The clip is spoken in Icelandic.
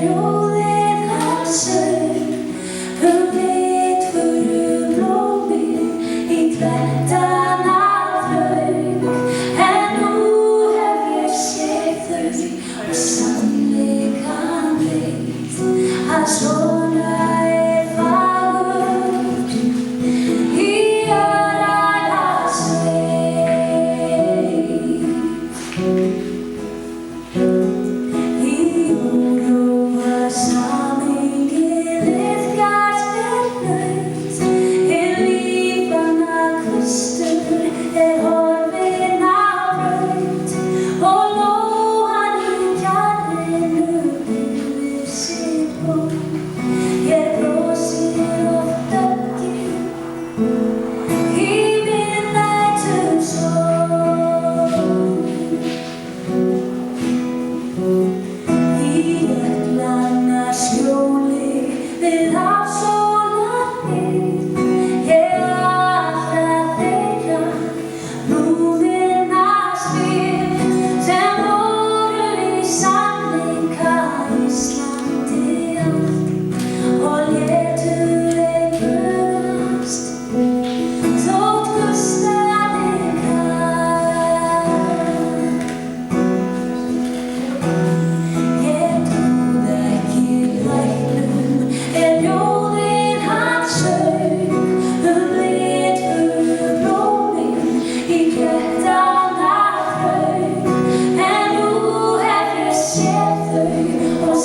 ljóðið hans söng litförublómið í klettana flaug. En nú hef ég séð þau og sannleikann veit að svona fagurt í öræfa sveit. Í óróa samhengið liðkast naut, hinn lífvana Kristur horfinn á braut, og lóan í kjarrinu yfir sitt ból. Ég brosir oft döggin í midnætur sól. Í jöklanna skjóli við hafsólarnir, ég allra þeirra nú minnast við, sem voru í sannleika Íslandi allt og létu þeim bugast þótt gustaði kalt. Ég trúði ekki læknum ljóðið hans söng litförublómið í klettana flaug. En nú hef ég séð þau og